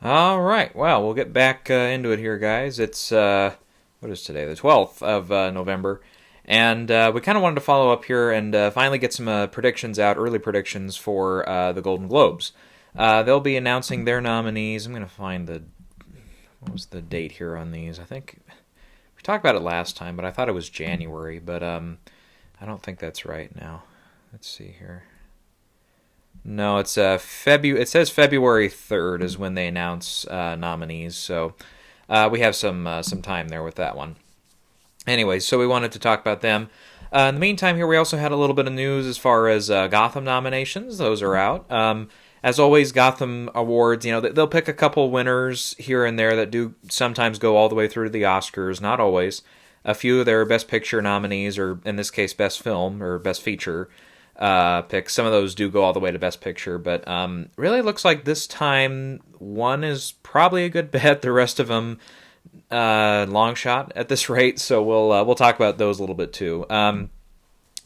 All right. Well, we'll get back into it here, guys. It's what is today? The 12th of November, and we kind of wanted to follow up here and finally get some predictions out, early predictions for the Golden Globes. They'll be announcing their nominees. I'm going to find the what was the date here on these? I think we talked about it last time, but I thought it was January, but I don't think that's right now. Let's see here. No, it's February. It says February 3rd is when they announce nominees, so we have some time there with that one. Anyways, so we wanted to talk about them. In the meantime, here we also had a little bit of news as far as Gotham nominations. Those are out. As always, Gotham Awards, they'll pick a couple winners here and there that do sometimes go all the way through to the Oscars. Not always. A few of their Best Picture nominees, or in this case, Best Film or Best Feature picks. Some of those do go all the way to Best Picture, but really looks like this time one is probably a good bet. The rest of them long shot at this rate. So we'll talk about those a little bit too.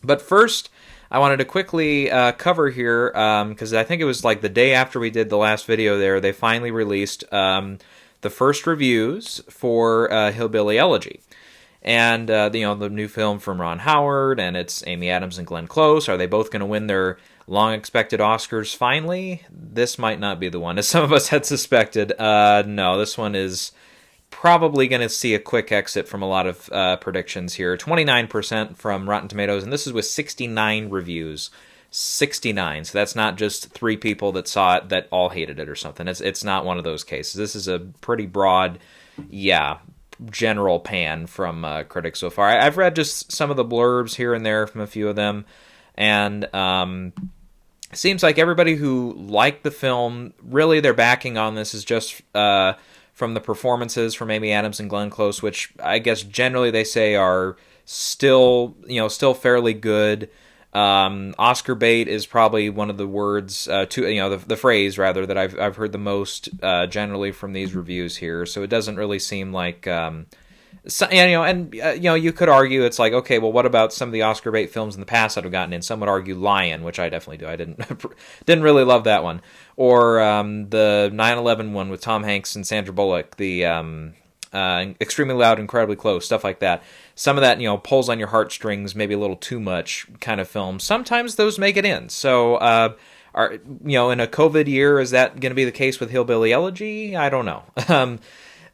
But first, I wanted to quickly cover here because I think it was like the day after we did the last video there, they finally released the first reviews for Hillbilly Elegy. And, the new film from Ron Howard, and it's Amy Adams and Glenn Close. Are they both going to win their long-expected Oscars finally? This might not be the one, as some of us had suspected. No, this one is probably going to see a quick exit from a lot of predictions here. 29% from Rotten Tomatoes, and this is with 69 reviews. 69, so that's not just 3 people that saw it that all hated it or something. It's not one of those cases. This is a pretty broad, general pan from critics so far. I've read just some of the blurbs here and there from a few of them, and it seems like everybody who liked the film, really their backing on this is just from the performances from Amy Adams and Glenn Close, which I guess generally they say are still fairly good. Oscar bait is probably one of the words the phrase rather that I've heard the most generally from these reviews here. So it doesn't really seem like you could argue it's like, okay, well, what about some of the Oscar bait films in the past that have gotten in? Some would argue Lion, which I definitely do. I didn't really love that one, or the 9/11 one with Tom Hanks and Sandra Bullock, the Extremely Loud, Incredibly Close, stuff like that. Some of that, pulls on your heartstrings, maybe a little too much kind of film. Sometimes those make it in. So, in a COVID year, is that going to be the case with Hillbilly Elegy? I don't know.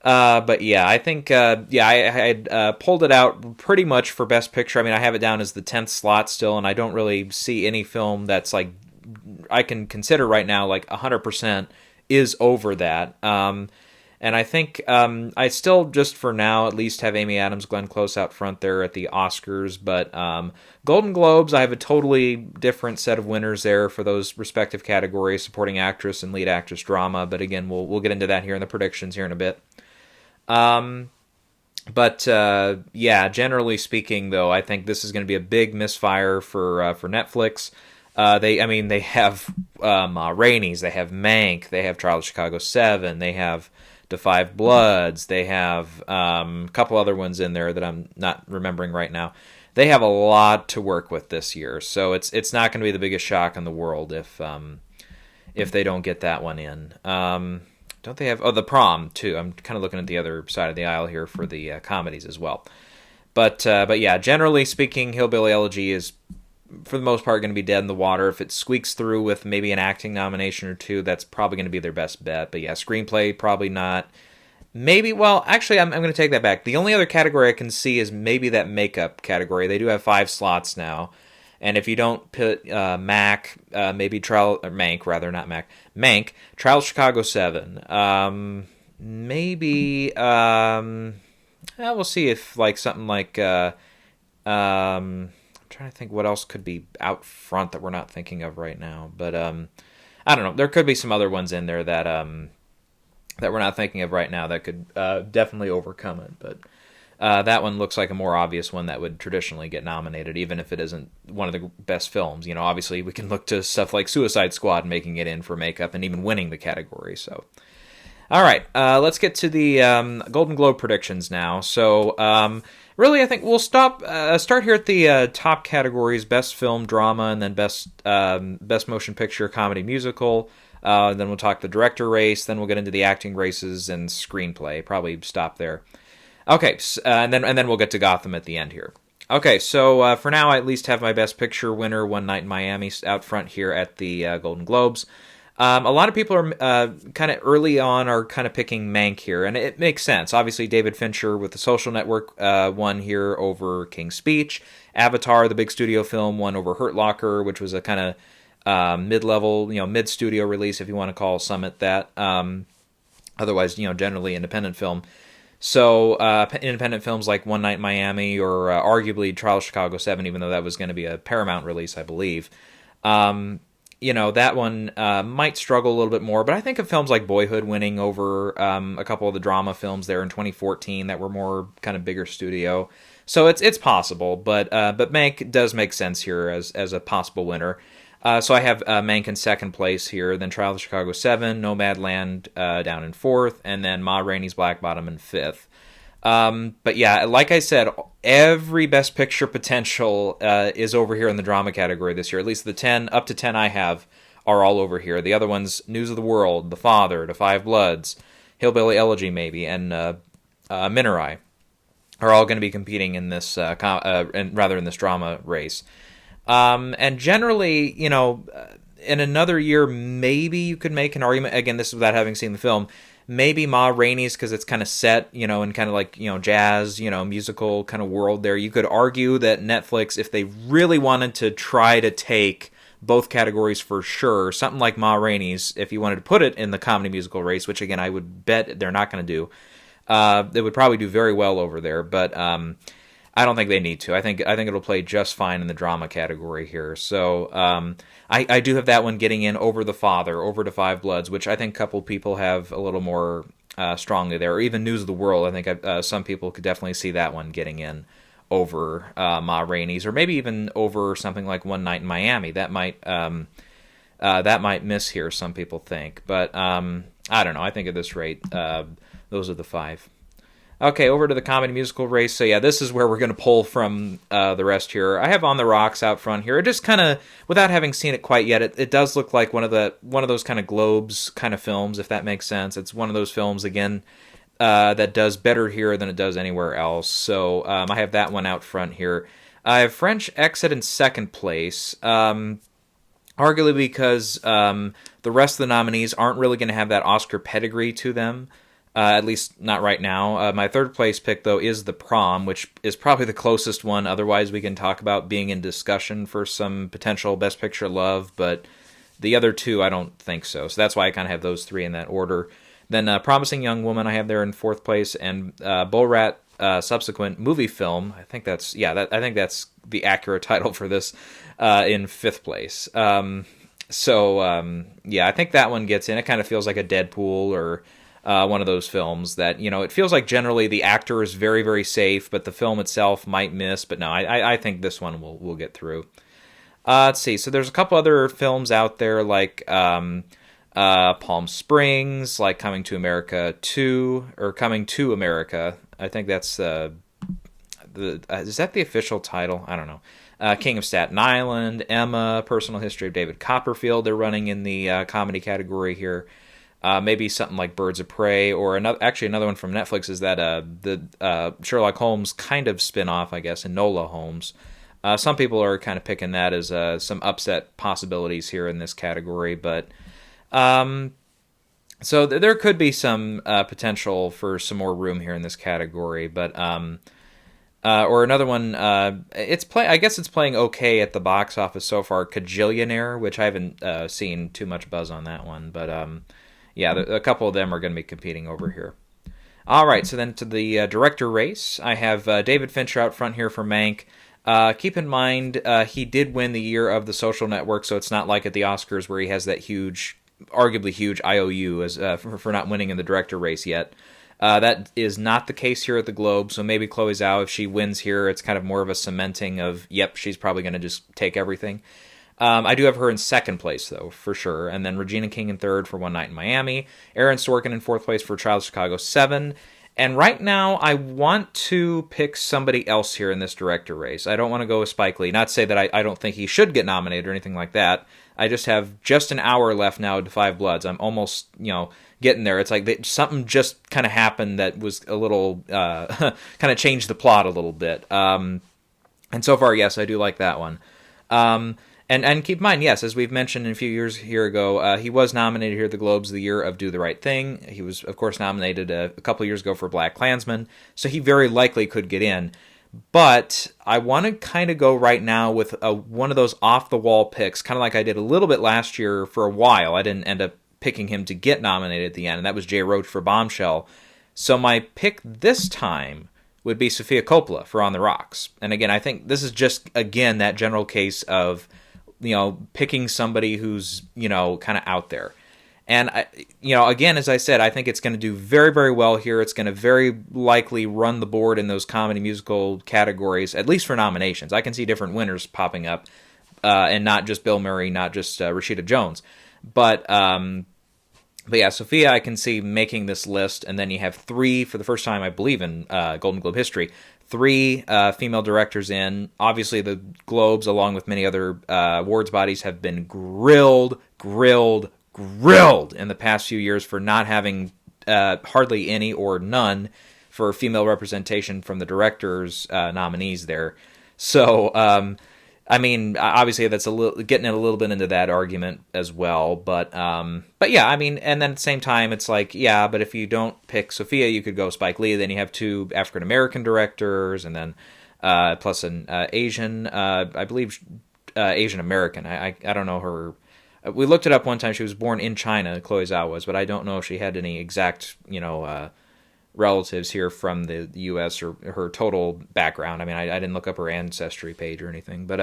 But yeah, I think, I had pulled it out pretty much for Best Picture. I mean, I have it down as the 10th slot still, and I don't really see any film that's like, I can consider right now, like 100% is over that. And I think I still, just for now, at least have Amy Adams, Glenn Close out front there at the Oscars. But Golden Globes, I have a totally different set of winners there for those respective categories, supporting actress and lead actress drama. But again, we'll get into that here in the predictions here in a bit. Generally speaking, though, I think this is going to be a big misfire for Netflix. They have Rainey's, they have Mank, they have Trial of Chicago 7, they have Da 5 Bloods, they have a couple other ones in there that I'm not remembering right now. They have a lot to work with this year, so it's not going to be the biggest shock in the world if they don't get that one in. Don't they have The Prom too? I'm kind of looking at the other side of the aisle here for the comedies as well. But yeah, generally speaking, Hillbilly Elegy is for the most part going to be dead in the water. If it squeaks through with maybe an acting nomination or two, that's probably going to be their best bet. But yeah, screenplay probably not. Maybe, well, actually, I'm going to take that back. The only other category I can see is maybe that makeup category. They do have 5 slots now. And if you don't put maybe Mank, rather, not Mac, Mank, Trial of Chicago 7, maybe, we'll see if like something like, I'm trying to think what else could be out front that we're not thinking of right now. But I don't know. There could be some other ones in there that we're not thinking of right now that could definitely overcome it. But that one looks like a more obvious one that would traditionally get nominated, even if it isn't one of the best films. Obviously we can look to stuff like Suicide Squad making it in for makeup and even winning the category. So, all right, let's get to the Golden Globe predictions now. So, really, I think we'll start here at the top categories: Best Film, Drama, and then Best Motion Picture, Comedy, Musical. Then we'll talk the director race. Then we'll get into the acting races and screenplay. Probably stop there. Okay, and then we'll get to Gotham at the end here. Okay, so for now, I at least have my Best Picture winner, One Night in Miami, out front here at the Golden Globes. A lot of people are kind of early on are kind of picking Mank here, and it makes sense. Obviously, David Fincher with The Social Network won here over King's Speech. Avatar, the big studio film, won over Hurt Locker, which was a kind of mid-level, mid-studio release, if you want to call Summit that. Otherwise, generally independent film. So independent films like One Night in Miami or arguably Trial of Chicago 7, even though that was going to be a Paramount release, I believe. That one might struggle a little bit more, but I think of films like Boyhood winning over a couple of the drama films there in 2014 that were more kind of bigger studio. So it's possible, but Mank does make sense here as a possible winner. So I have Mank in second place here, then Trial of Chicago 7, Nomadland down in fourth, and then Ma Rainey's Black Bottom in fifth. But yeah, like I said, every Best Picture potential is over here in the drama category this year. At least the up to 10 I have are all over here. The other ones, News of the World, The Father, The Five Bloods, Hillbilly Elegy maybe, and Minerai are all going to be competing in this, in this drama race. And generally, in another year, maybe you could make an argument, again, this is without having seen the film, maybe Ma Rainey's because it's kind of set, in kind of like, jazz, musical kind of world there. You could argue that Netflix, if they really wanted to try to take both categories for sure, something like Ma Rainey's, if you wanted to put it in the comedy musical race, which again, I would bet they're not going to do, they would probably do very well over there, but I don't think they need to. I think it'll play just fine in the drama category here. So I do have that one getting in over The Father, over To Five Bloods, which I think a couple people have a little more strongly there. Or even News of the World. I think some people could definitely see that one getting in over Ma Rainey's, or maybe even over something like One Night in Miami. That might miss here, some people think. But I don't know. I think at this rate, those are the five. Okay, over to the comedy musical race. So yeah, this is where we're going to pull from the rest here. I have On the Rocks out front here. It just kind of, without having seen it quite yet, it does look like one of those kind of Globes kind of films, if that makes sense. It's one of those films, again, that does better here than it does anywhere else. So I have that one out front here. I have French Exit in second place, arguably because the rest of the nominees aren't really going to have that Oscar pedigree to them. At least not right now. My third place pick, though, is The Prom, which is probably the closest one. Otherwise, we can talk about being in discussion for some potential Best Picture love, but the other two, I don't think so. So that's why I kind of have those three in that order. Then Promising Young Woman, I have there in fourth place, and Bull Rat subsequent movie film. I think that's the accurate title for this in fifth place. I think that one gets in. It kind of feels like a Deadpool or one of those films that, it feels like generally the actor is very, very safe, but the film itself might miss. But no, I think this one will get through. Let's see. So there's a couple other films out there like Palm Springs, like Coming to America 2, or Coming to America. I think that's is that the official title? I don't know. King of Staten Island, Emma, Personal History of David Copperfield. They're running in the comedy category here. Maybe something like Birds of Prey, or another one from Netflix is that the Sherlock Holmes kind of spin-off, I guess, Enola Holmes. Some people are kind of picking that as some upset possibilities here in this category, but so there could be some potential for some more room here in this category, but or another one, I guess it's playing okay at the box office so far, Kajillionaire, which I haven't seen too much buzz on that one, but a couple of them are going to be competing over here. All right, so then to the director race, I have David Fincher out front here for Mank. Keep in mind, he did win the year of The Social Network, so it's not like at the Oscars where he has that arguably huge IOU for not winning in the director race yet. That is not the case here at the Globe, so maybe Chloe Zhao, if she wins here, it's kind of more of a cementing of, yep, she's probably going to just take everything. I do have her in second place, though, for sure. And then Regina King in third for One Night in Miami. Aaron Sorkin in fourth place for Trial of Chicago 7. And right now, I want to pick somebody else here in this director race. I don't want to go with Spike Lee. Not to say that I don't think he should get nominated or anything like that. I just have just an hour left now to Five Bloods. I'm almost, getting there. It's like something just kind of happened that was a little, kind of changed the plot a little bit. And so far, yes, I do like that one. And keep in mind, yes, as we've mentioned a few years here ago, he was nominated here at the Globes the year of Do the Right Thing. He was, of course, nominated a couple years ago for Black Klansman, so he very likely could get in. But I want to kind of go right now with one of those off-the-wall picks, kind of like I did a little bit last year for a while. I didn't end up picking him to get nominated at the end, and that was Jay Roach for Bombshell. So my pick this time would be Sofia Coppola for On the Rocks. And again, I think this is just, again, that general case of, picking somebody who's, kind of out there. And, again, as I said, I think it's going to do very, very well here. It's going to very likely run the board in those comedy musical categories, at least for nominations. I can see different winners popping up, and not just Bill Murray, not just Rashida Jones. But yeah, Sophia I can see making this list, and then you have three, for the first time, I believe, in Golden Globe history, three female directors in. Obviously, the Globes, along with many other awards bodies, have been grilled in the past few years for not having hardly any or none for female representation from the directors' nominees there. So, obviously that's getting a little bit into that argument as well. But yeah, and then at the same time, it's like, yeah, but if you don't pick Sophia, you could go Spike Lee. Then you have two African American directors, and then plus an Asian, I believe, Asian American. I don't know her. We looked it up one time. She was born in China, Chloe Zhao was, but I don't know if she had any exact, relatives here from the U.S. or her total background. I didn't look up her ancestry page or anything, but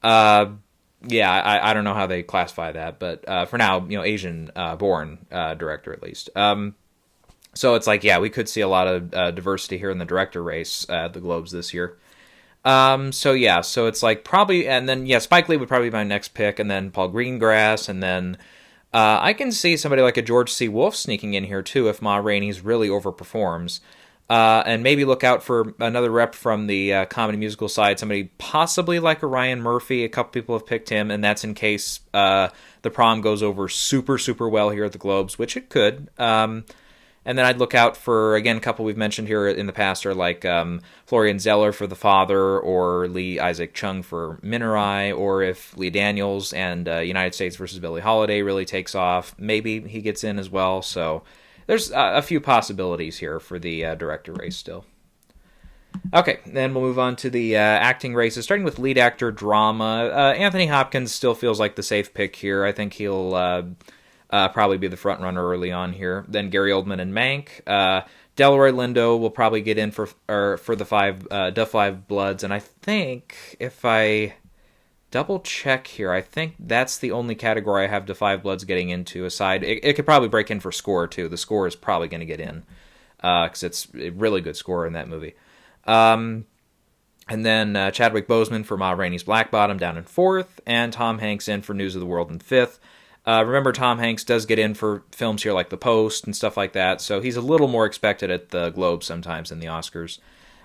yeah, I don't know how they classify that, but for now, Asian born director at least. So it's like, yeah, we could see a lot of diversity here in the director race at the Globes this year. So it's like probably, and then yeah, Spike Lee would probably be my next pick, and then Paul Greengrass, and then I can see somebody like a George C. Wolfe sneaking in here too if Ma Rainey's really overperforms. And maybe look out for another rep from the comedy musical side, somebody possibly like a Ryan Murphy. A couple people have picked him, and that's in case The Prom goes over super, super well here at the Globes, which it could. And then I'd look out for, again, a couple we've mentioned here in the past are like Florian Zeller for The Father, or Lee Isaac Chung for Minorai, or if Lee Daniels and United States versus Billie Holiday really takes off, maybe he gets in as well. So there's a few possibilities here for the director race still. Okay, then we'll move on to the acting races, starting with lead actor drama. Anthony Hopkins still feels like the safe pick here. I think he'll probably be the front runner early on here. Then Gary Oldman and Mank. Delroy Lindo will probably get in for the five Bloods, and I think if I double check here, I think that's the only category I have the Five Bloods getting into. Aside, it could probably break in for score too. The score is probably going to get in because it's a really good score in that movie. And then Chadwick Boseman for Ma Rainey's Black Bottom down in fourth, and Tom Hanks in for News of the World in fifth. Remember, Tom Hanks does get in for films here like The Post and stuff like that, so he's a little more expected at the Globe sometimes than the Oscars.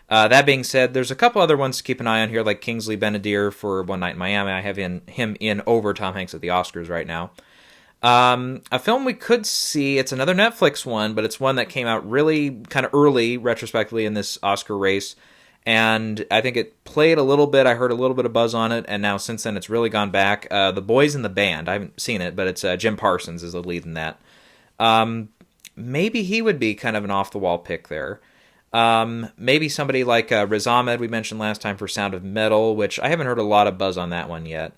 That being said, there's a couple other ones to keep an eye on here, like Kingsley Ben-Adir for One Night in Miami. I have him in over Tom Hanks at the Oscars right now. A film we could see, it's another Netflix one, but it's one that came out really kind of early, retrospectively, in this Oscar race. And I think it played a little bit. I heard a little bit of buzz on it, and now since then it's really gone back. The Boys in the Band. I haven't seen it, but it's Jim Parsons is the lead in that. Maybe he would be kind of an off-the-wall pick there. Maybe somebody like Riz Ahmed we mentioned last time for Sound of Metal, which I haven't heard a lot of buzz on that one yet.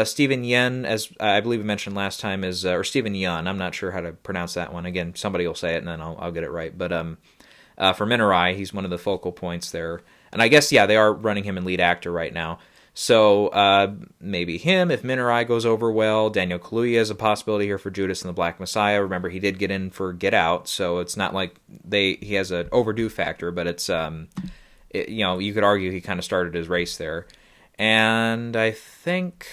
Stephen Yen, as I believe we mentioned last time, is or Stephen Yeun. I'm not sure how to pronounce that one. Again, somebody will say it, and then I'll get it right. But for Minorai, he's one of the focal points there. And I guess, yeah, they are running him in lead actor right now. So maybe him, if Minorai goes over well. Daniel Kaluuya is a possibility here for Judas and the Black Messiah. Remember, he did get in for Get Out, so it's not like he has an overdue factor, but it's, you could argue he kind of started his race there. And I think,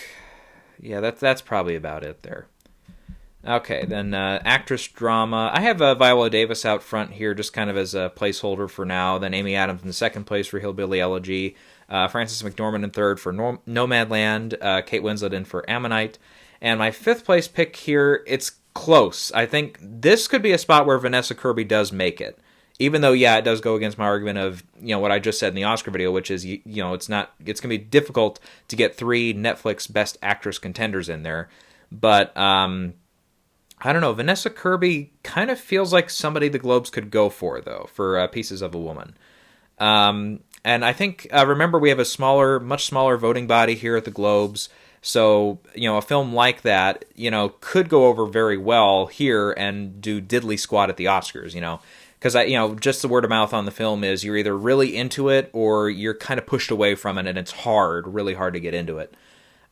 yeah, that's probably about it there. Okay, then actress drama. I have Viola Davis out front here just kind of as a placeholder for now. Then Amy Adams in second place for Hillbilly Elegy. Frances McDormand in third for Nomadland. Kate Winslet in for Ammonite. And my 5th place pick here, it's close. I think this could be a spot where Vanessa Kirby does make it. Even though, yeah, it does go against my argument of, what I just said in the Oscar video, which is, it's going to be difficult to get 3 Netflix Best Actress contenders in there. But, I don't know, Vanessa Kirby kind of feels like somebody the Globes could go for, though, for Pieces of a Woman. And I think, remember, we have a much smaller voting body here at the Globes. So, a film like that, could go over very well here and do diddly squat at the Oscars, Because, just the word of mouth on the film is you're either really into it or you're kind of pushed away from it, and it's really hard to get into it.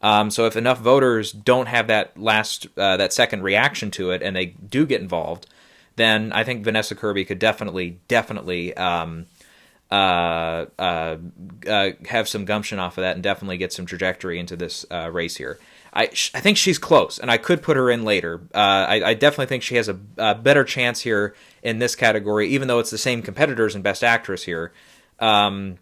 So if enough voters don't have that second reaction to it and they do get involved, then I think Vanessa Kirby could definitely have some gumption off of that and definitely get some trajectory into this race here. I think she's close, and I could put her in later. I definitely think she has a better chance here in this category, even though it's the same competitors in Best Actress here, than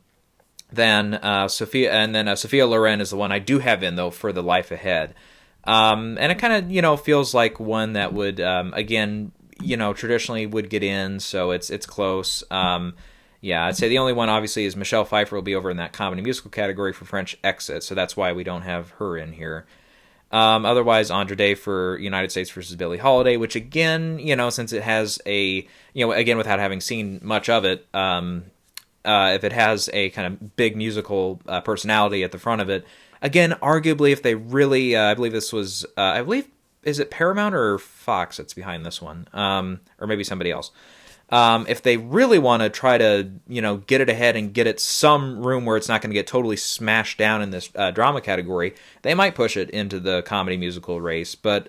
Sophia. And then Sophia Loren is the one I do have in, though, for The Life Ahead. And it kind of, feels like one that would, again, traditionally would get in, so it's close. Yeah, I'd say the only one, obviously, is Michelle Pfeiffer will be over in that comedy musical category for French Exit, so that's why we don't have her in here. Otherwise, Andra Day for United States versus Billie Holiday, which again, since it has again, without having seen much of it, if it has a kind of big musical personality at the front of it, again, arguably, if they really, I believe this was, is it Paramount or Fox that's behind this one? Or maybe somebody else. If they really want to try to, get it ahead and get it some room where it's not going to get totally smashed down in this drama category, they might push it into the comedy musical race. But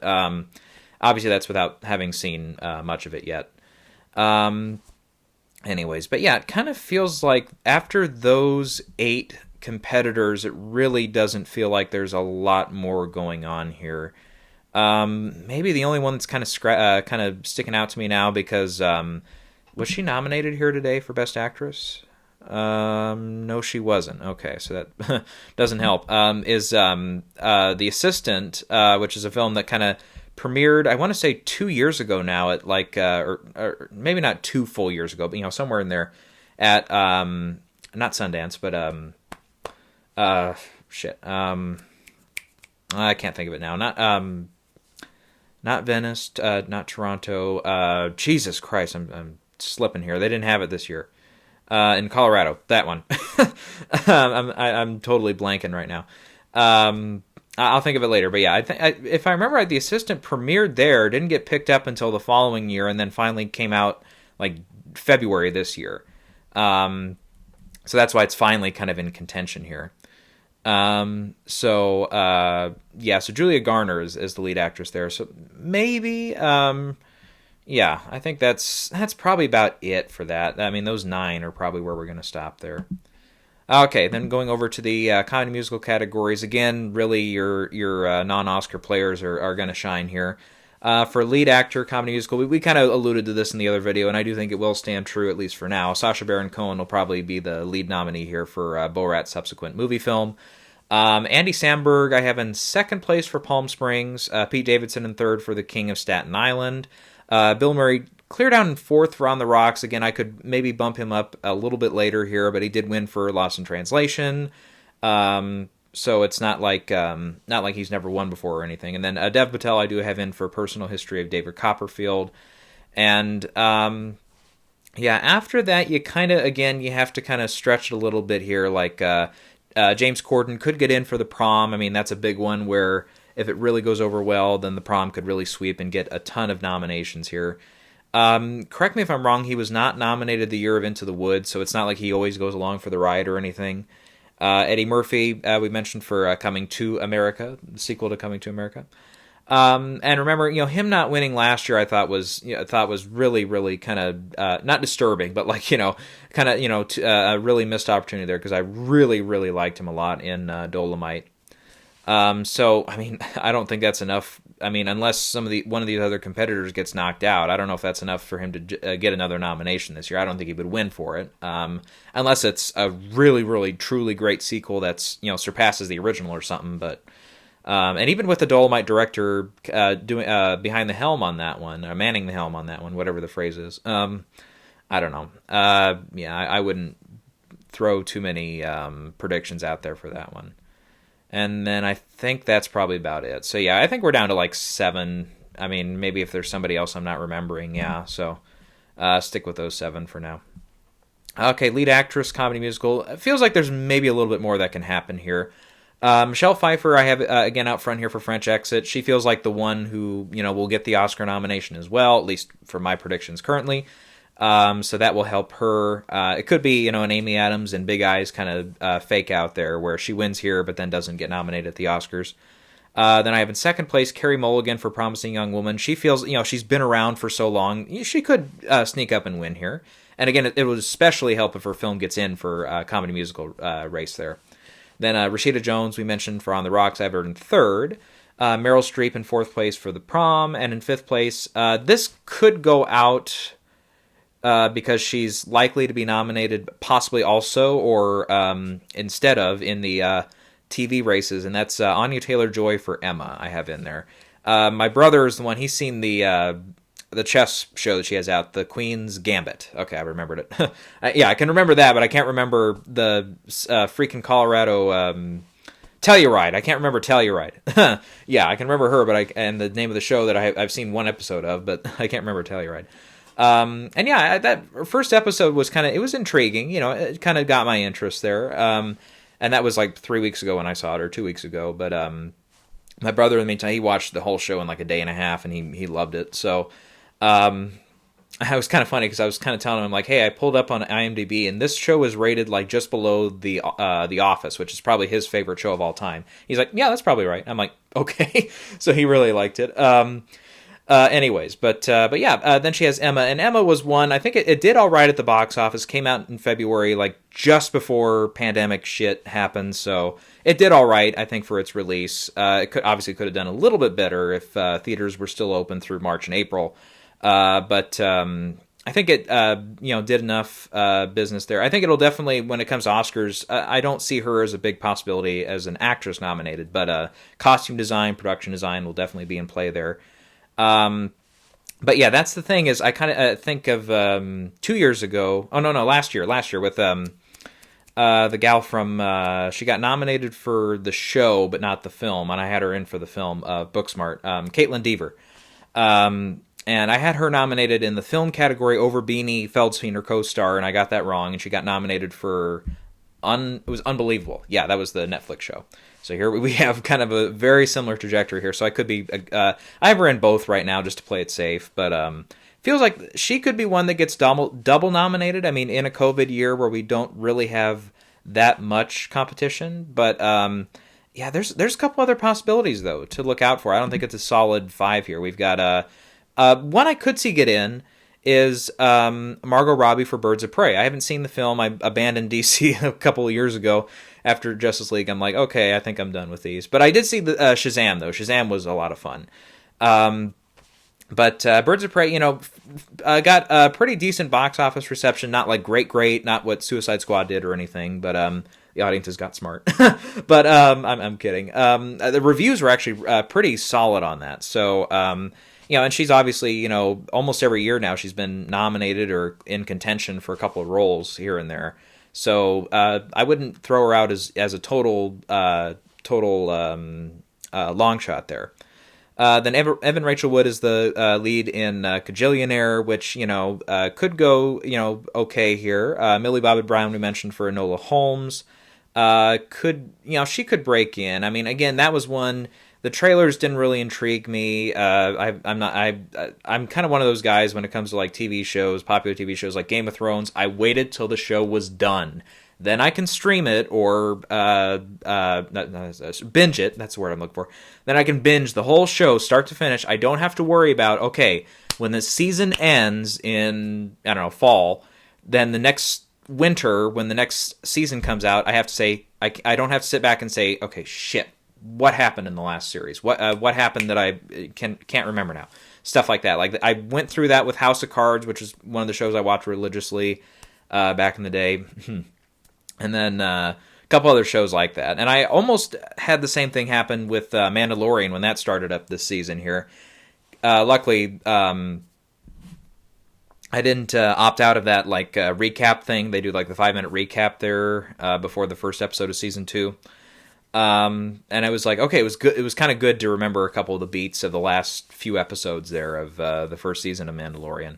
obviously that's without having seen much of it yet. Anyways, but yeah, it kind of feels like after those 8 competitors, it really doesn't feel like there's a lot more going on here. Maybe the only one that's kind of sticking out to me now because... was she nominated here today for Best Actress? No, she wasn't. Okay, so that doesn't help. Is The Assistant, which is a film that kind of premiered, I want to say 2 years ago now, at or maybe not 2 full years ago, but somewhere in there, at not Sundance, but I can't think of it now. Not Venice, not Toronto. Jesus Christ, I'm slipping here. They didn't have it this year. In Colorado, that one. I'm totally blanking right now. I'll think of it later. But yeah, if I remember right, The Assistant premiered there, didn't get picked up until the following year, and then finally came out like February this year. So that's why it's finally kind of in contention here. So Julia Garner is the lead actress there. So maybe, yeah, I think that's probably about it for that. I mean, those 9 are probably where we're going to stop there. Okay, then going over to the comedy musical categories. Again, really your non-Oscar players are going to shine here. For lead actor, comedy musical, we kind of alluded to this in the other video, and I do think it will stand true, at least for now. Sacha Baron Cohen will probably be the lead nominee here for Borat's subsequent movie film. Andy Samberg I have in 2nd place for Palm Springs. Pete Davidson in 3rd for The King of Staten Island. Bill Murray clear down in 4th for On the Rocks. Again, I could maybe bump him up a little bit later here, but he did win for Lost in Translation. So it's not like he's never won before or anything. And then Dev Patel I do have in for Personal History of David Copperfield. And after that you have to kind of stretch it a little bit here. Like James Corden could get in for The Prom. I mean, that's a big one where if it really goes over well, then The Prom could really sweep and get a ton of nominations here. Correct me if I'm wrong, he was not nominated the year of Into the Woods, so it's not like he always goes along for the ride or anything. Eddie Murphy, we mentioned for Coming to America, the sequel to Coming to America. And remember, him not winning last year, I thought was really, really kind of not disturbing, but a really missed opportunity there because I really, really liked him a lot in Dolomite. So I mean, I don't think that's enough. I mean, unless one of these other competitors gets knocked out, I don't know if that's enough for him to get another nomination this year. I don't think he would win for it, unless it's a really, really, truly great sequel that's surpasses the original or something. But And even with the Dolomite director doing behind the helm on that one, manning the helm on that one, whatever the phrase is. I don't know. I wouldn't throw too many predictions out there for that one. And then I think that's probably about it. So yeah, I think we're down to like 7. I mean, maybe if there's somebody else I'm not remembering, yeah. So stick with those 7 for now. Okay, lead actress, comedy musical. It feels like there's maybe a little bit more that can happen here. Michelle Pfeiffer, I have again out front here for French Exit. She feels like the one who will get the Oscar nomination as well, at least for my predictions currently. So that will help her. It could be an Amy Adams and Big Eyes kind of fake out there where she wins here but then doesn't get nominated at the Oscars. Then I have in second place Carey Mulligan for Promising Young Woman. She feels she's been around for so long. She could sneak up and win here. And again, it would especially help if her film gets in for comedy musical race there. Then Rashida Jones, we mentioned for On the Rocks, I have her in third. Meryl Streep in fourth place for The Prom. And in fifth place, this could go out because she's likely to be nominated possibly also or instead of in the TV races. And that's Anya Taylor-Joy for Emma I have in there. My brother is the one, he's seen the chess show that she has out, The Queen's Gambit. Okay, I remembered it. Yeah, I can remember that, but I can't remember the freaking Colorado Telluride. I can't remember Telluride. Yeah, I can remember her, and the name of the show that I've seen one episode of, but I can't remember Telluride. And yeah, that first episode was it was intriguing. It kind of got my interest there. And that was like 3 weeks ago when I saw it, or 2 weeks ago. But my brother, in the meantime, he watched the whole show in like a day and a half, and he loved it. So. I was kind of funny because I was kind of telling him like, hey, I pulled up on IMDb and this show is rated like just below the Office, which is probably his favorite show of all time. He's like, yeah, that's probably right. I'm like, okay. So he really liked it. Anyways, but yeah, then she has Emma, and Emma was one. I think it did all right at the box office. Came out in February, like just before pandemic shit happened. So it did all right, I think, for its release. It could have done a little bit better if theaters were still open through March and April. But I think it did enough business there. I think it'll definitely, when it comes to Oscars, I don't see her as a big possibility as an actress nominated, but costume design, production design will definitely be in play there. But yeah, that's the thing is I kind of think of 2 years ago. Oh no, last year with the gal from she got nominated for the show but not the film, and I had her in for the film Booksmart, Caitlin Dever. And I had her nominated in the film category over Beanie Feldstein, her co-star, and I got that wrong, and she got nominated for it was Unbelievable. Yeah, that was the Netflix show. So here we have kind of a very similar trajectory here. So I could be I have her in both right now just to play it safe, but feels like she could be one that gets double nominated. I mean, in a COVID year where we don't really have that much competition, but yeah, there's a couple other possibilities though to look out for. I don't think it's a solid 5 here. We've got one I could see get in is Margot Robbie for Birds of Prey. I haven't seen the film. I abandoned DC a couple of years ago after Justice League. I'm like, okay, I think I'm done with these. But I did see the Shazam, though. Shazam was a lot of fun. But Birds of Prey, got a pretty decent box office reception. Not like great, not what Suicide Squad did or anything, but the audience has got smart. But I'm kidding. The reviews were actually pretty solid on that. So... and she's obviously, almost every year now she's been nominated or in contention for a couple of roles here and there. So I wouldn't throw her out as a total long shot there. Then Evan Rachel Wood is the lead in Kajillionaire, which, could go, okay here. Millie Bobby Brown we mentioned for Enola Holmes. She could break in. I mean, again, that was one... The trailers didn't really intrigue me. I'm kind of one of those guys when it comes to like TV shows, popular TV shows like Game of Thrones. I waited till the show was done, then I can stream it or binge it. That's the word I'm looking for. Then I can binge the whole show, start to finish. I don't have to worry about when the season ends in fall, then the next winter when the next season comes out, I have to say I don't have to sit back and say, okay, shit. What happened in the last series? What happened that I can't remember now? Stuff like that. Like I went through that with House of Cards, which is one of the shows I watched religiously back in the day. And then a couple other shows like that. And I almost had the same thing happen with Mandalorian when that started up this season here. Luckily, I didn't opt out of that like recap thing. They do like the 5-minute recap there before the first episode of season 2. And I was like, okay, it was good. It was kind of good to remember a couple of the beats of the last few episodes there of the first season of Mandalorian.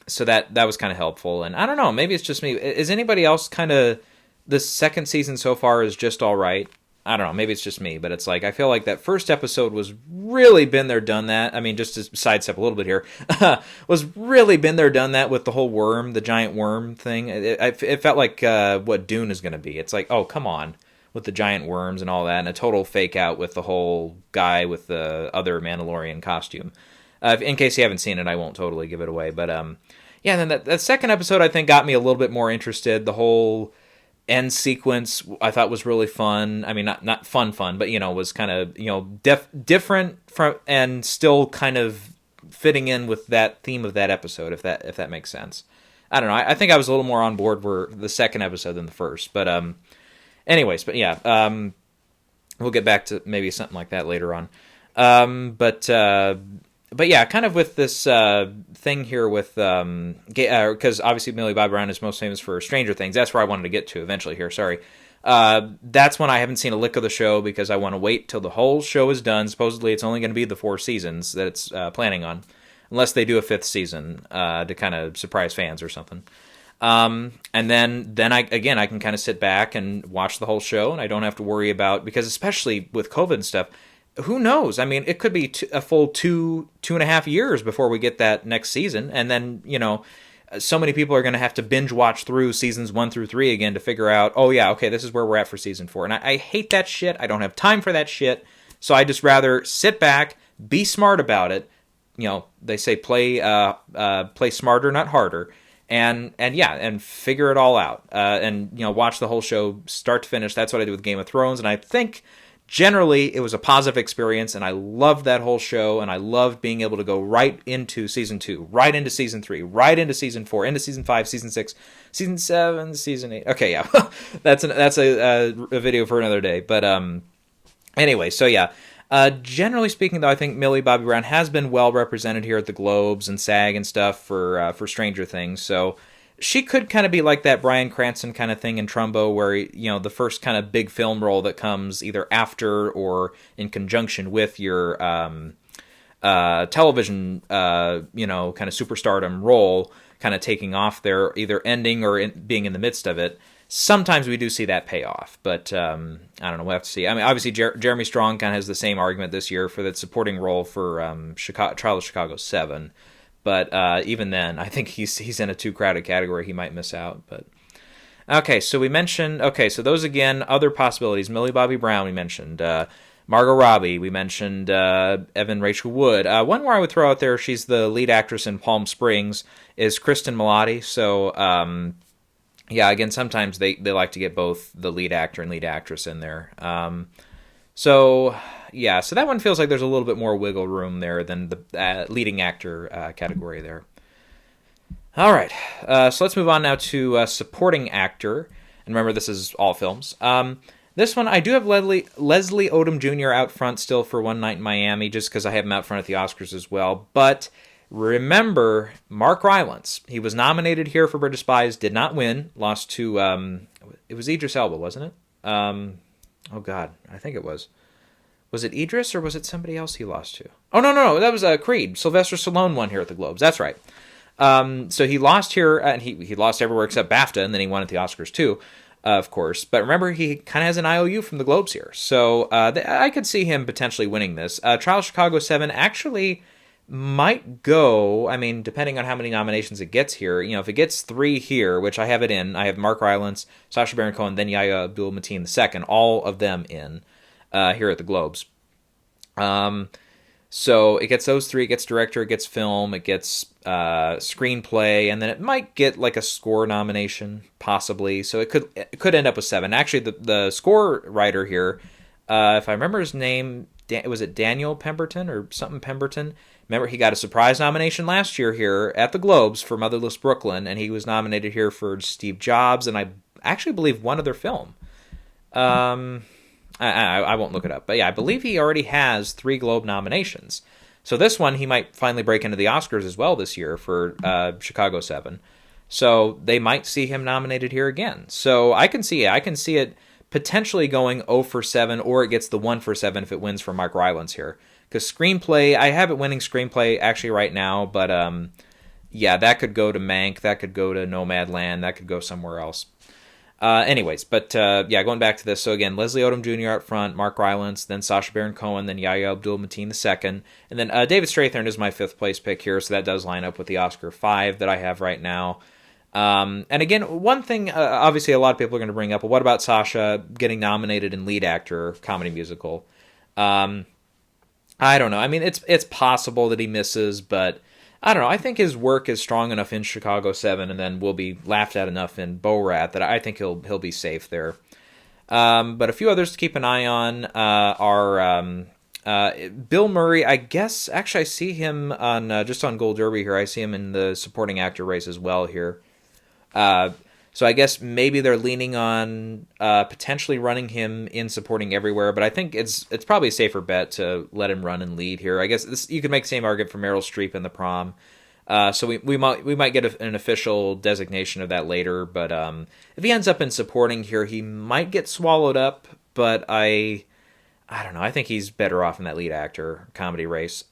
So that was kind of helpful. And I don't know, maybe it's just me. Is anybody else kind of, the second season so far is just all right? I don't know, maybe it's just me, but it's like, I feel like that first episode was really been there, done that. I mean, just to sidestep a little bit here, was really been there, done that with the whole worm, the giant worm thing. It felt like what Dune is going to be. It's like, oh, come on, with the giant worms and all that, and a total fake out with the whole guy with the other Mandalorian costume. In case you haven't seen it, I won't totally give it away. But yeah, and then that second episode, I think, got me a little bit more interested. The whole end sequence I thought was really fun. I mean, not fun, but was kind of different from, and still kind of fitting in with that theme of that episode, if that makes sense. I don't know. I think I was a little more on board for the second episode than the first. But anyways, but yeah, we'll get back to maybe something like that later on. But yeah, kind of with this thing here with, because obviously Millie Bobby Brown is most famous for Stranger Things. That's where I wanted to get to eventually here, sorry. That's when I haven't seen a lick of the show because I want to wait till the whole show is done. Supposedly it's only going to be the 4 seasons that it's planning on, unless they do a 5th season to kind of surprise fans or something. And then I can kind of sit back and watch the whole show, and I don't have to worry about, because especially with COVID and stuff, who knows? I mean, it could be a full 2.5 years before we get that next season. And then, so many people are going to have to binge watch through seasons 1 through 3 again to figure out, oh yeah, okay, this is where we're at for season 4. And I hate that shit. I don't have time for that shit. So I just rather sit back, be smart about it. They say play smarter, not harder. And figure it all out. And watch the whole show start to finish. That's what I did with Game of Thrones. And I think generally, it was a positive experience, and I loved that whole show, and I loved being able to go right into season 2, right into season 3, right into season 4, into season 5, season 6, season 7, season 8. Okay, yeah, that's a video for another day. But anyway, so yeah. Generally speaking, though, I think Millie Bobby Brown has been well represented here at the Globes and SAG and stuff for Stranger Things, so she could kind of be like that Bryan Cranston kind of thing in Trumbo, where, the first kind of big film role that comes either after or in conjunction with your television, kind of superstardom role, kind of taking off there, either ending or being in the midst of it. Sometimes we do see that payoff, but I don't know. We'll have to see. I mean, obviously, Jeremy Strong kind of has the same argument this year for that supporting role for Trial of Chicago 7. But even then, I think he's in a too crowded category. He might miss out. But okay, so we mentioned. Okay, so those again, other possibilities. Millie Bobby Brown, we mentioned. Margot Robbie, we mentioned. Evan Rachel Wood. One more I would throw out there. She's the lead actress in Palm Springs. Is Kristen Milotti. So yeah, again, sometimes they like to get both the lead actor and lead actress in there. So yeah, so that one feels like there's a little bit more wiggle room there than the leading actor category there. All right, so let's move on now to supporting actor. And remember, this is all films. This one, I do have Leslie Odom Jr. out front still for One Night in Miami, just because I have him out front at the Oscars as well. But remember, Mark Rylance. He was nominated here for Bridge of Spies, did not win, lost to, it was Idris Elba, wasn't it? Oh, God, I think it was. Was it Idris or was it somebody else he lost to? Oh, no, that was Creed. Sylvester Stallone won here at the Globes. That's right. So he lost here, and he lost everywhere except BAFTA, and then he won at the Oscars too, of course. But remember, he kind of has an IOU from the Globes here. So I could see him potentially winning this. Trial of Chicago 7 actually might go, I mean, depending on how many nominations it gets here, if it gets 3 here, which I have it in, I have Mark Rylance, Sacha Baron Cohen, then Yahya Abdul-Mateen II, all of them in here at the Globes. So it gets those 3, it gets director, it gets film, it gets screenplay, and then it might get like a score nomination, possibly. So it could end up with 7. Actually, the score writer here, if I remember his name, was it Daniel Pemberton or something Pemberton? Remember, he got a surprise nomination last year here at the Globes for Motherless Brooklyn, and he was nominated here for Steve Jobs, and actually believe one other film. I won't look it up, but yeah, I believe he already has 3 Globe nominations. So this one, he might finally break into the Oscars as well this year for Chicago 7. So they might see him nominated here again. So I can see it potentially going 0 for 7, or it gets the 1 for 7 if it wins for Mark Rylance here. Because screenplay, I have it winning screenplay actually right now, but yeah, that could go to Mank, that could go to Nomadland, that could go somewhere else. Yeah, going back to this. So again, Leslie Odom Jr. up front, Mark Rylance, then Sacha Baron Cohen, then Yahya Abdul-Mateen II, and then David Strathairn is my 5th place pick here, so that does line up with the Oscar 5 that I have right now. And again, one thing, obviously a lot of people are going to bring up, well, what about Sacha getting nominated in lead actor comedy musical? I don't know. I mean, it's possible that he misses, but I don't know. I think his work is strong enough in Chicago 7 and then will be laughed at enough in Borat that I think he'll be safe there. But a few others to keep an eye on are Bill Murray. I guess, actually, I see him on just on Gold Derby here. I see him in the supporting actor race as well here. So I guess maybe they're leaning on potentially running him in supporting everywhere, but I think it's probably a safer bet to let him run and lead here. I guess you could make the same argument for Meryl Streep in The Prom. So we might get an official designation of that later, but if he ends up in supporting here, he might get swallowed up. But I don't know. I think he's better off in that lead actor comedy race.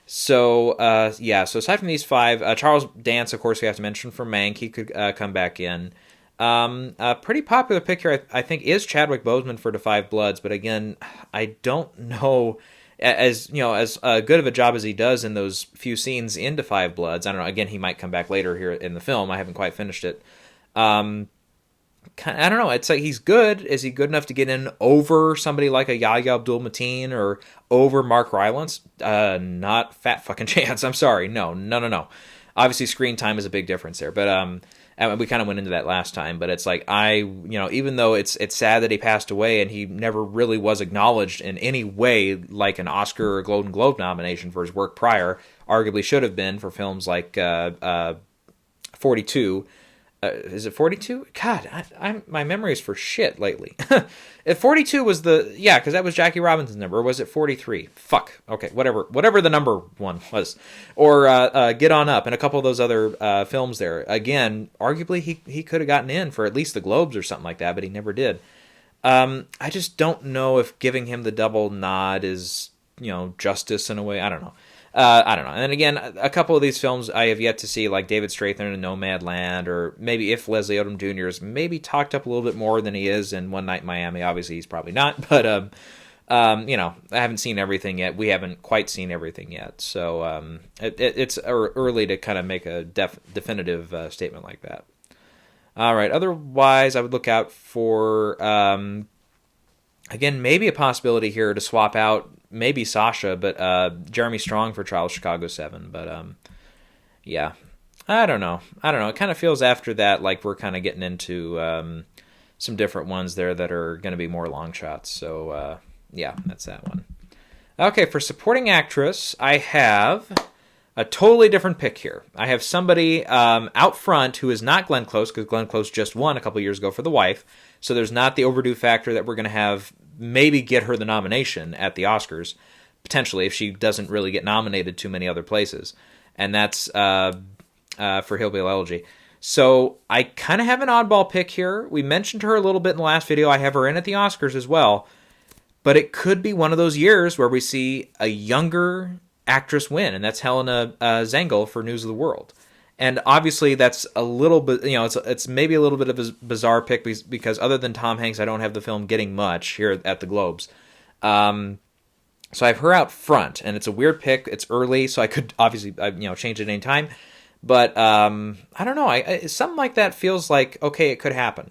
So aside from these 5, Charles Dance, of course, we have to mention for Mank. He could come back in. A pretty popular pick here, I think, is Chadwick Boseman for Da 5 Bloods. But again, I don't know, as good of a job as he does in those few scenes in Da 5 Bloods. I don't know. Again, he might come back later here in the film. I haven't quite finished it. I don't know. It's like he's good. Is he good enough to get in over somebody like a Yahya Abdul-Mateen or over Mark Rylance? Not fat fucking chance. I'm sorry. No. Obviously, screen time is a big difference there. But and we kind of went into that last time. But it's like even though it's sad that he passed away and he never really was acknowledged in any way like an Oscar or Golden Globe nomination for his work prior, arguably should have been for films like 42. Is it 42? God, my memory is for shit lately. If 42 was because that was Jackie Robinson's number, or was it 43? Fuck. Okay, whatever the number one was. Or Get On Up and a couple of those other films there. Again, arguably he could have gotten in for at least the Globes or something like that, but he never did. I just don't know if giving him the double nod is, justice in a way. I don't know. And then again, a couple of these films I have yet to see, like David Strathairn in Nomadland, or maybe if Leslie Odom Jr. is maybe talked up a little bit more than he is in One Night in Miami. Obviously, he's probably not, but I haven't seen everything yet. We haven't quite seen everything yet, so it's early to kind of make a definitive statement like that. All right. Otherwise, I would look out for again, maybe a possibility here to swap out. Maybe Sacha, but Jeremy Strong for Trial of Chicago 7. But yeah, I don't know. It kind of feels after that like we're kind of getting into some different ones there that are going to be more long shots. So yeah, that's that one. Okay, for supporting actress, I have a totally different pick here. I have somebody out front who is not Glenn Close, because Glenn Close just won a couple years ago for The Wife. So there's not the overdue factor that we're going to have maybe get her the nomination at the Oscars, potentially, if she doesn't really get nominated too many other places. And that's for Hillbilly Elegy. So I kind of have an oddball pick here. We mentioned her a little bit in the last video. I have her in at the Oscars as well. But it could be one of those years where we see a younger actress win, and that's Helena Zengel for News of the World. And obviously that's a little bit, it's maybe a little bit of a bizarre pick because other than Tom Hanks, I don't have the film getting much here at the Globes. So I have her out front, and it's a weird pick. It's early, so I could obviously, change it at any time. But I don't know. Something like that feels like, okay, it could happen.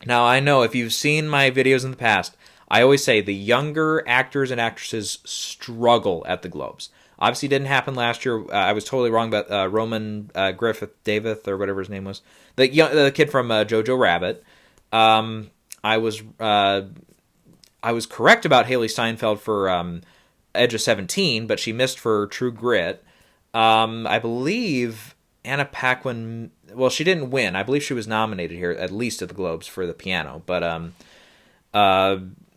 Now, I know if you've seen my videos in the past, I always say the younger actors and actresses struggle at the Globes. Obviously, didn't happen last year. I was totally wrong about Roman Griffith David or whatever his name was, the kid from Jojo Rabbit. I was correct about Haley Steinfeld for Edge of 17, but she missed for True Grit. I believe Anna Paquin, well, she didn't win. I believe she was nominated here, at least at the Globes, for the piano. But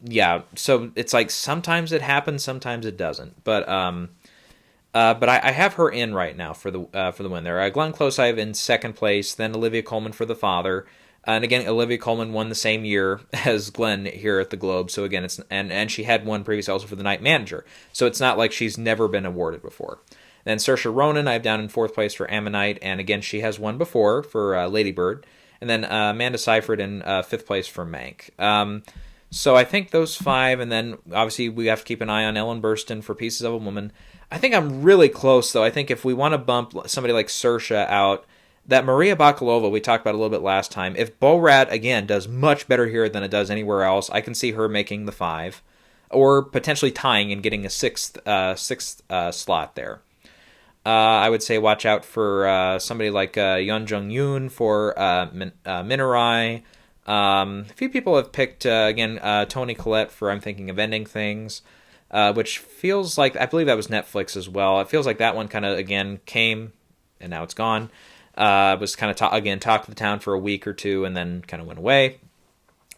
yeah, so it's like sometimes it happens, sometimes it doesn't. But I have her in right now for the win there. Glenn Close I have in second place, then Olivia Colman for The Father. And again, Olivia Colman won the same year as Glenn here at the Globe. So again, it's and she had won previously also for The Night Manager. So it's not like she's never been awarded before. Then Saoirse Ronan I have down in fourth place for Ammonite, and again she has won before for Lady Bird. And then Amanda Seyfried in fifth place for Mank. So I think those five, and then obviously we have to keep an eye on Ellen Burstyn for Pieces of a Woman. I think I'm really close, though. I think if we want to bump somebody like Saoirse out, that Maria Bakalova we talked about a little bit last time, if Borat, again, does much better here than it does anywhere else, I can see her making the 5, or potentially tying and getting a sixth slot there. I would say watch out for somebody like Yeon Jung-yoon for Minarai. A few people have picked, again, Toni Collette for I'm Thinking of Ending Things, which feels like, I believe that was Netflix as well. It feels like that one kind of, again, came, and now it's gone. Was kind of, talked to the town for a week or two, and then kind of went away.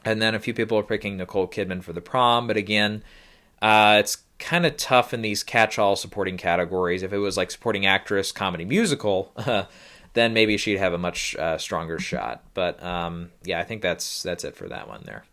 And then a few people are picking Nicole Kidman for The Prom, but again, it's kind of tough in these catch-all supporting categories. If it was like supporting actress, comedy, musical, then maybe she'd have a much stronger shot. But yeah, I think that's it for that one there.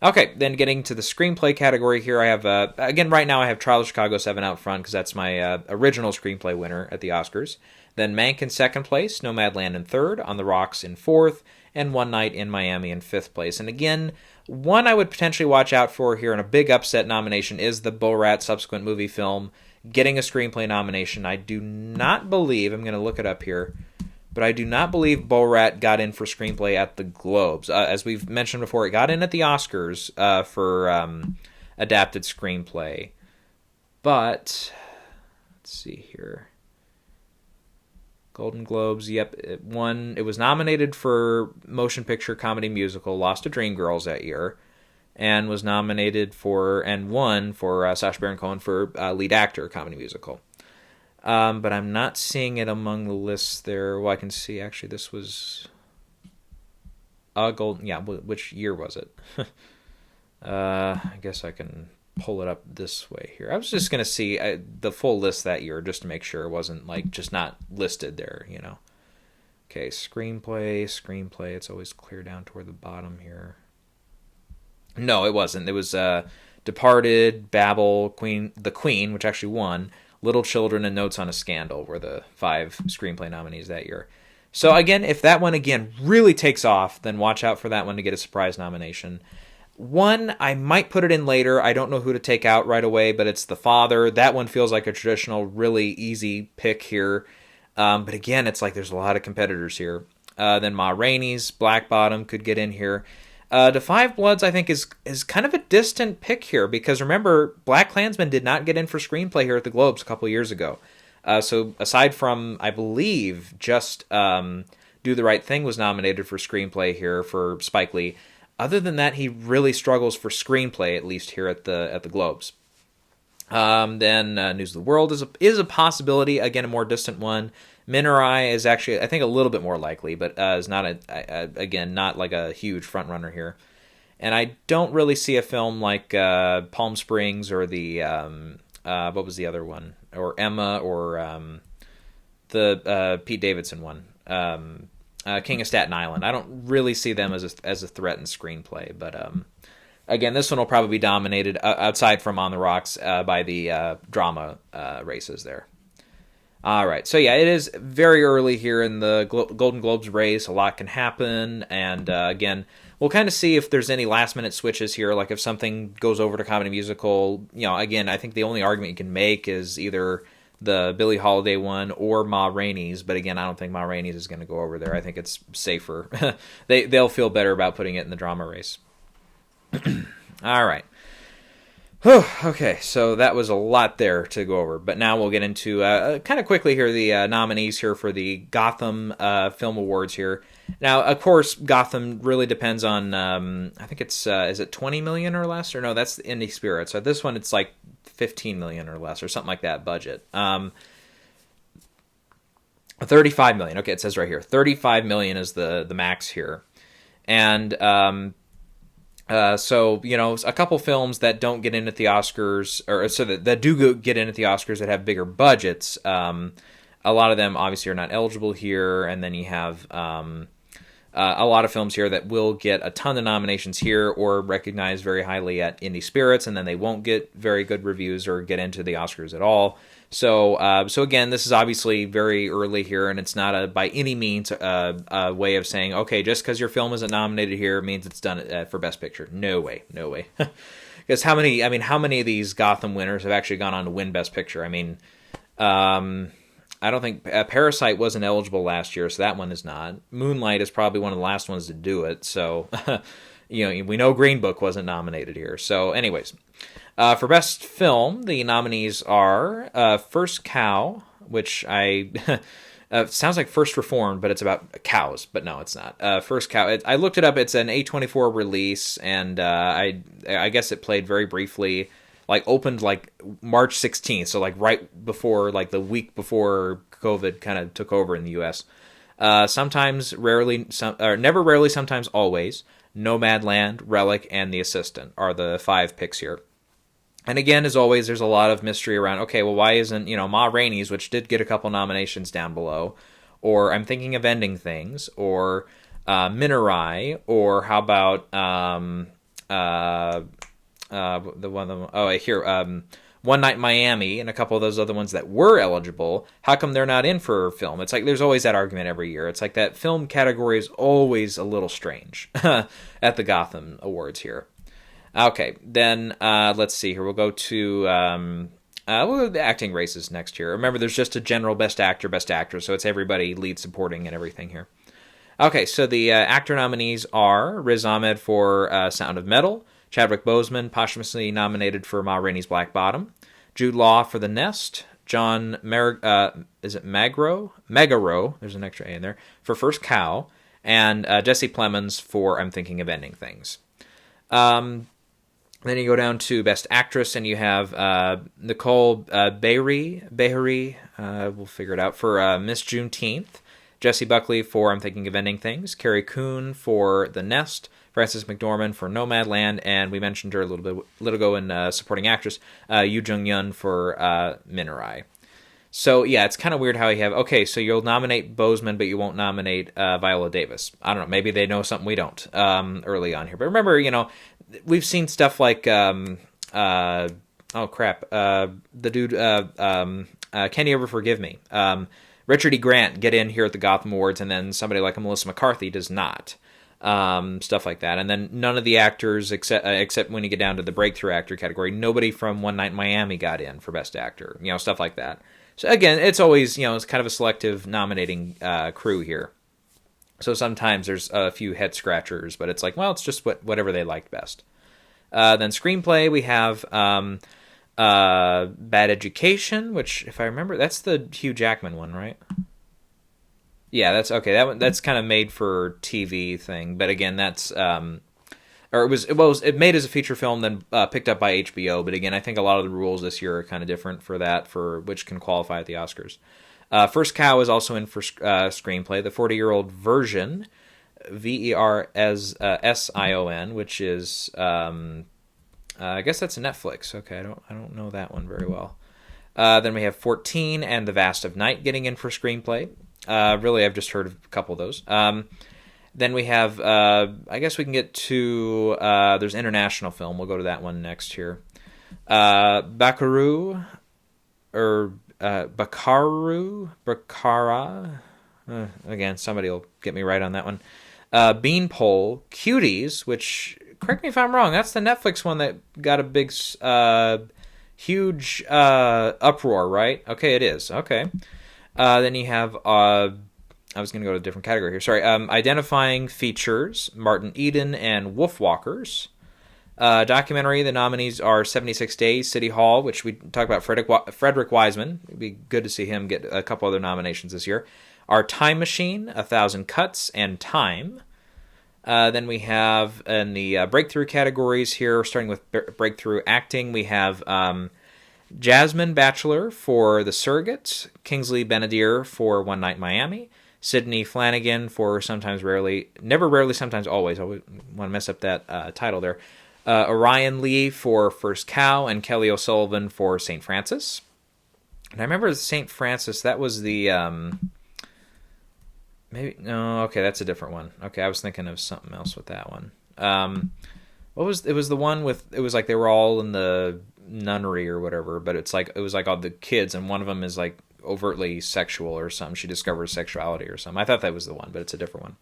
Okay, then getting to the screenplay category here, I have, again, right now I have Trial of Chicago 7 out front because that's my original screenplay winner at the Oscars. Then Mank in second place, Nomadland in third, On the Rocks in fourth, and One Night in Miami in fifth place. And again, one I would potentially watch out for here in a big upset nomination is the Borat subsequent movie film getting a screenplay nomination. I do not believe, I'm going to look it up here, but I do not believe Borat got in for screenplay at the Globes. As we've mentioned before, it got in at the Oscars for adapted screenplay. But, let's see here. Golden Globes, yep, it won. It was nominated for Motion Picture Comedy Musical, lost to Dreamgirls that year, and was nominated for, and won for Sacha Baron Cohen for Lead Actor Comedy Musical. But I'm not seeing it among the lists there. Well, I can see, actually, this was Golden, yeah, which year was it? I guess I can pull it up this way here. I was just going to see the full list that year just to make sure it wasn't like just not listed there, you know. Okay, screenplay, it's always clear down toward the bottom here. No, it wasn't. It was Departed, Babel, The Queen, which actually won, Little Children, and Notes on a Scandal were the 5 screenplay nominees that year. So again, if that one again really takes off, then watch out for that one to get a surprise nomination. One, I might put it in later. I don't know who to take out right away, but it's The Father. That one feels like a traditional, really easy pick here. But again, it's like there's a lot of competitors here. Then Ma Rainey's Black Bottom could get in here. The Five Bloods, I think, is kind of a distant pick here, because remember, Black Klansman did not get in for screenplay here at the Globes a couple of years ago. So aside from, I believe, just Do the Right Thing was nominated for screenplay here for Spike Lee. Other than that, he really struggles for screenplay, at least here at the Globes. Then News of the World is a possibility, again, a more distant one. Minarai is actually, I think, a little bit more likely, but is not again, not like a huge front runner here. And I don't really see a film like Palm Springs or the what was the other one, or Emma, or the Pete Davidson one. King of Staten Island. I don't really see them as a threat in screenplay, but again, this one will probably be dominated outside from On the Rocks by the drama races there. All right, so yeah, it is very early here in the Golden Globes race. A lot can happen, and again, we'll kind of see if there's any last-minute switches here, like if something goes over to comedy musical. You know, again, I think the only argument you can make is either the Billie Holiday one or Ma Rainey's, but again, I don't think Ma Rainey's is going to go over there. I think it's safer. They'll feel better about putting it in the drama race. All right. Whew, okay, so that was a lot there to go over, but now we'll get into kind of quickly here the nominees here for the Gotham Film Awards here. Now, of course, Gotham really depends on, I think it's, is it 20 million or less? Or no, that's the Indie Spirit. So this one, it's like 15 million or less or something like that budget. The $35 million. Okay, it says right here, $35 million is the max here. And so, a couple films that don't get in at the Oscars, or so that do get in at the Oscars that have bigger budgets, a lot of them obviously are not eligible here. And then you have a lot of films here that will get a ton of nominations here or recognized very highly at Indie Spirits, and then they won't get very good reviews or get into the Oscars at all. So again, this is obviously very early here, and it's not by any means a way of saying, okay, just because your film isn't nominated here means it's done for Best Picture. No way. Because how many of these Gotham winners have actually gone on to win Best Picture? I don't think Parasite wasn't eligible last year, so that one is not. Moonlight is probably one of the last ones to do it, so we know Green Book wasn't nominated here. So, anyways. For Best Film, the nominees are First Cow, which sounds like First Reformed, but it's about cows. But no, it's not. First Cow. I looked it up. It's an A24 release, and I guess it played very briefly. Opened March 16th, so right before, the week before COVID kind of took over in the U.S. Sometimes, rarely, never rarely, sometimes always. Nomadland, Relic, and The Assistant are the 5 picks here. And again, as always, there's a lot of mystery around, okay, well, why isn't, Ma Rainey's, which did get a couple nominations down below, or I'm Thinking of Ending Things, or Minerai, or how about One Night in Miami, and a couple of those other ones that were eligible. How come they're not in for film? It's there's always that argument every year. It's that film category is always a little strange at the Gotham Awards here. Okay, then let's see here. We'll go to the acting races next year. Remember, there's just a general Best Actor, Best Actress, so it's everybody lead supporting and everything here. Okay, so the actor nominees are Riz Ahmed for Sound of Metal, Chadwick Boseman, posthumously nominated for Ma Rainey's Black Bottom, Jude Law for The Nest, John Magaro? There's an extra A in there, for First Cow, and Jesse Plemons for I'm Thinking of Ending Things. Then you go down to Best Actress, and you have Nicole Beharie, we'll figure it out, for Miss Juneteenth, Jessie Buckley for I'm Thinking of Ending Things, Carrie Coon for The Nest, Frances McDormand for Nomadland, and we mentioned her a little ago in Supporting Actress, Yoo Jung-yun for Minerai. So, yeah, it's kind of weird how you have, okay, so you'll nominate Boseman, but you won't nominate Viola Davis. I don't know, maybe they know something we don't early on here. But remember, we've seen stuff like, the dude, Can You Ever Forgive Me? Richard E. Grant get in here at the Gotham Awards, and then somebody like Melissa McCarthy does not. Stuff like that. And then none of the actors, except when you get down to the breakthrough actor category, nobody from One Night in Miami got in for Best Actor, stuff like that. So again, it's always, it's kind of a selective nominating crew here. So sometimes there's a few head scratchers, but it's it's just whatever they liked best. Then screenplay, we have Bad Education, which, if I remember, that's the Hugh Jackman one, right? Yeah, that's okay. That one, that's kind of made for TV thing, but again, that's it was made as a feature film, then picked up by HBO. But again, I think a lot of the rules this year are kind of different for that, for which can qualify at the Oscars. First Cow is also in for screenplay. The 40-year-old version, Version, which is I guess that's Netflix. Okay, I don't know that one very well. Then we have 14 and The Vast of Night getting in for screenplay. Really, I've just heard of a couple of those. Then we have, I guess we can get to, there's international film. We'll go to that one next here. Baccarat. Again, somebody will get me right on that one. Beanpole, Cuties, which, correct me if I'm wrong, that's the Netflix one that got a big, huge uproar, right? Okay, it is. Okay. Then you have, I was going to go to a different category here. Sorry. Identifying Features, Martin Eden and Wolfwalkers. Documentary, the nominees are 76 Days, City Hall, which we talked about, Frederick Wiseman. It'd be good to see him get a couple other nominations this year. Our Time Machine, 1,000 Cuts, and Time. Then we have in the breakthrough categories here, starting with breakthrough acting, we have Jasmine Batchelor for The Surrogate, Kingsley Benadir for One Night in Miami, Sydney Flanagan for Sometimes Rarely, Never Rarely, Sometimes Always. I want to mess up that title there. Orion Lee for First Cow, and Kelly O'Sullivan for St. Francis. And I remember St. Francis, that was the... maybe... No, okay, that's a different one. Okay, I was thinking of something else with that one. What was... It was the one with... It was like they were all in the nunnery or whatever, but it was like all the kids, and one of them is like overtly sexual or something. She discovers sexuality or something. I thought that was the one, but it's a different one.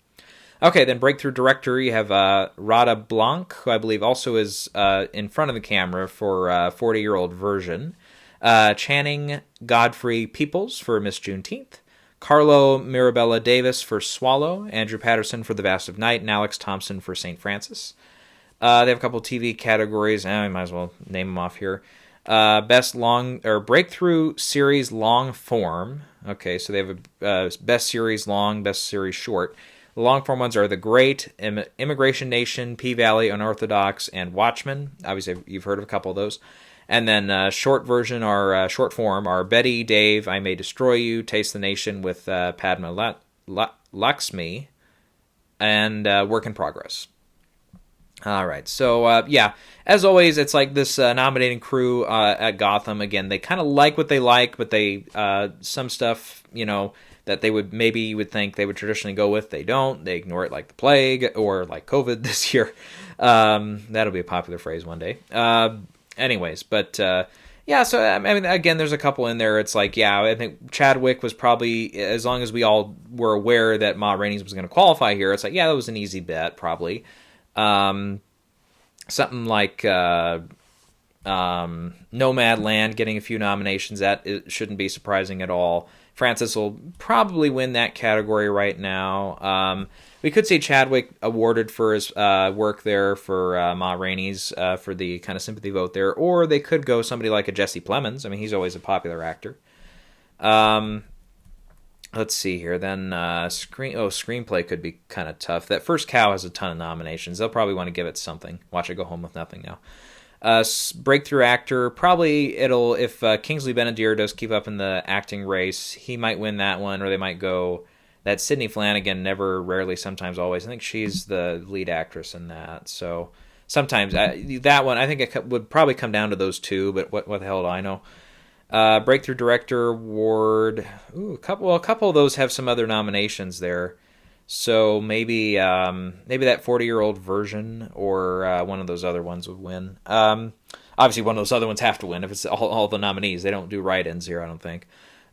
Okay, then breakthrough director, you have Rada Blanc, who I believe also is in front of the camera for 40-year-old version. Channing Godfrey Peoples for Miss Juneteenth. Carlo Mirabella Davis for Swallow. Andrew Patterson for The Vast of Night. And Alex Thompson for St. Francis. They have a couple TV categories. I might as well name them off here. Best long or breakthrough series long form. Okay, so they have a best series long, best series short. The long form ones are The Great, Immigration Nation, P-Valley, Unorthodox, and Watchmen. Obviously, you've heard of a couple of those. And then short version are short form are Betty, Dave, I May Destroy You, Taste the Nation with Padma Lakshmi, and Work in Progress. All right, so yeah, as always, it's like this nominating crew at Gotham. Again, they kind of like what they like, but they some stuff, that they would maybe you would think they would traditionally go with, they don't. They ignore it like the plague or like COVID this year. That'll be a popular phrase one day. Anyways, but yeah, so I mean, again, there's a couple in there. It's like, yeah, I think Chadwick was probably, as long as we all were aware that Ma Rainey's was going to qualify here, it's like, yeah, that was an easy bet, probably. Something like Nomadland getting a few nominations, it shouldn't be surprising at all. Francis will probably win that category right now. We could see Chadwick awarded for his work there for Ma Rainey's for the kind of sympathy vote there, or they could go somebody like a Jesse Plemons. I mean, he's always a popular actor. Let's see here. Then screenplay could be kind of tough. That First Cow has a ton of nominations. They'll probably want to give it something. Watch It Go Home with Nothing now. Breakthrough actor, probably if Kingsley Benadir does keep up in the acting race, he might win that one, or they might go that Sydney Flanagan, Never, Rarely, Sometimes, Always. I think she's the lead actress in that. So sometimes that one, I think it would probably come down to those two, but what the hell do I know? Breakthrough director award, a couple of those have some other nominations there. So maybe that 40-year-old version or one of those other ones would win. Obviously, one of those other ones have to win if it's all the nominees. They don't do write-ins here, I don't think.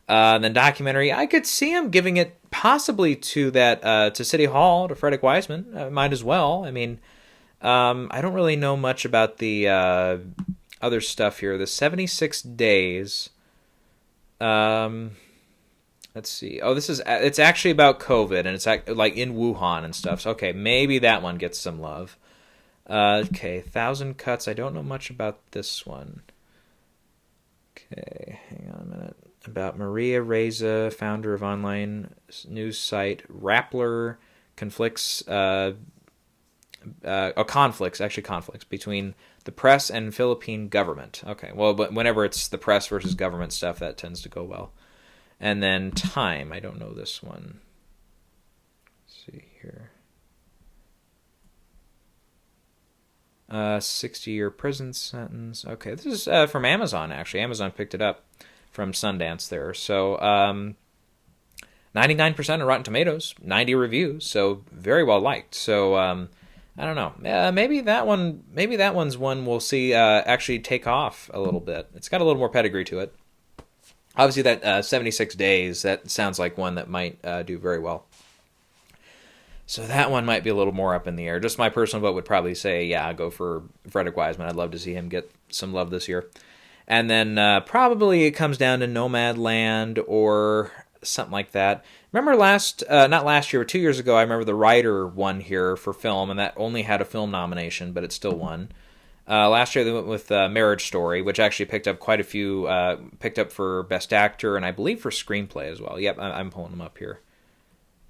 Then documentary, I could see him giving it possibly to that to City Hall, to Frederick Wiseman. Might as well. I mean, I don't really know much about the other stuff here. The 76 Days. Let's see. Oh, it's actually about COVID, and it's like in Wuhan and stuff. So, okay, maybe that one gets some love. Okay, 1,000 Cuts. I don't know much about this one. Okay, hang on a minute. About Maria Reza, founder of online news site Rappler, conflicts between the press and Philippine government. Okay, well, but whenever it's the press versus government stuff, that tends to go well. And then Time. I don't know this one. Let's see here. 60-year prison sentence. Okay, this is from Amazon, actually. Amazon picked it up from Sundance there. So 99% of Rotten Tomatoes, 90 reviews, so very well liked. So I don't know. Maybe that one's one we'll see actually take off a little bit. It's got a little more pedigree to it. Obviously, that 76 Days, that sounds like one that might do very well. So that one might be a little more up in the air. Just my personal vote would probably say, yeah, go for Frederick Wiseman. I'd love to see him get some love this year. And then probably it comes down to Nomadland or something like that. Remember not last year, but 2 years ago, I remember The Writer won here for film, and that only had a film nomination, but it still won. Last year they went with Marriage Story, which actually picked up quite a few, picked up for Best Actor, and I believe for Screenplay as well. Yep, I'm pulling them up here.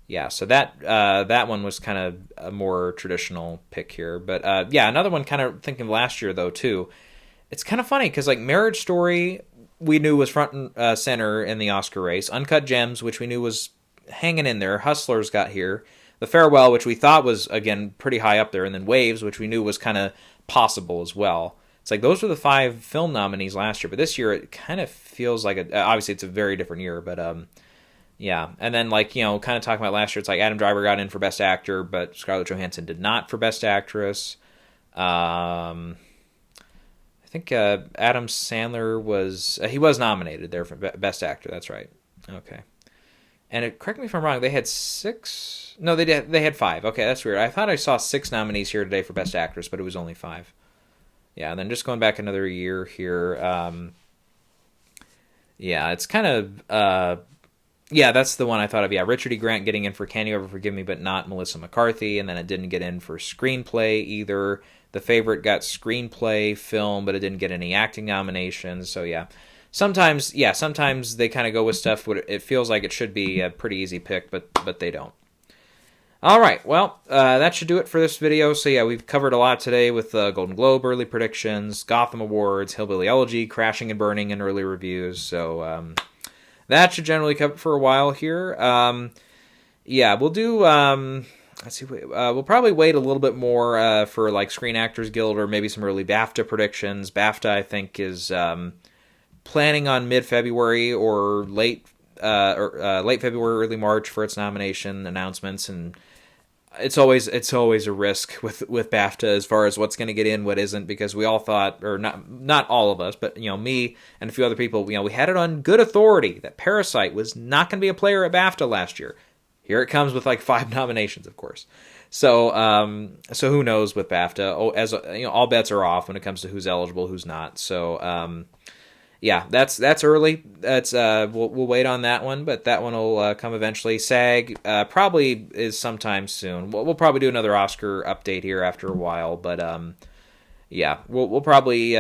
Yeah, so that one was kind of a more traditional pick here. But yeah, another one kind of thinking last year, though, too. It's kind of funny, because like Marriage Story we knew was front and center in the Oscar race. Uncut Gems, which we knew was hanging in there. Hustlers got here. The Farewell, which we thought was, again, pretty high up there. And then Waves, which we knew was kind of possible as well. It's like those were the 5 film nominees last year. But this year, it kind of feels like, obviously, it's a very different year. But, yeah. And then, like, you know, kind of talking about last year, it's like Adam Driver got in for Best Actor, but Scarlett Johansson did not for Best Actress. I think Adam Sandler was he was nominated there for Best Actor. That's right. Okay. And correct me if I'm wrong. They had 6. No, they did. They had 5. Okay, that's weird. I thought I saw 6 nominees here today for Best Actress, but it was only 5. Yeah, and then just going back another year here. Yeah, it's kind of. Yeah, that's the one I thought of. Yeah, Richard E. Grant getting in for Can You Ever Forgive Me, but not Melissa McCarthy, and then it didn't get in for screenplay either. The Favorite got screenplay, film, but it didn't get any acting nominations. So yeah, sometimes they kind of go with stuff. It feels like it should be a pretty easy pick, but they don't. All right, well, that should do it for this video. So yeah, we've covered a lot today with Golden Globe early predictions, Gotham Awards, Hillbilly Elegy, Crashing and Burning, and early reviews. So that should generally cover it for a while here. Yeah, we'll do. Let's see. We'll probably wait a little bit more for like Screen Actors Guild or maybe some early BAFTA predictions. BAFTA, I think, is planning on mid-February or late February, early March for its nomination announcements, and it's always a risk with BAFTA as far as what's going to get in, what isn't, because we all thought, or not all of us, but me and a few other people, we had it on good authority that Parasite was not going to be a player at BAFTA last year. Here it comes with like 5 nominations, of course. So who knows with BAFTA? All bets are off when it comes to who's eligible, who's not. So yeah, that's early. That's we'll wait on that one, but that one will come eventually. SAG probably is sometime soon. We'll probably do another Oscar update here after a while, but yeah, we'll probably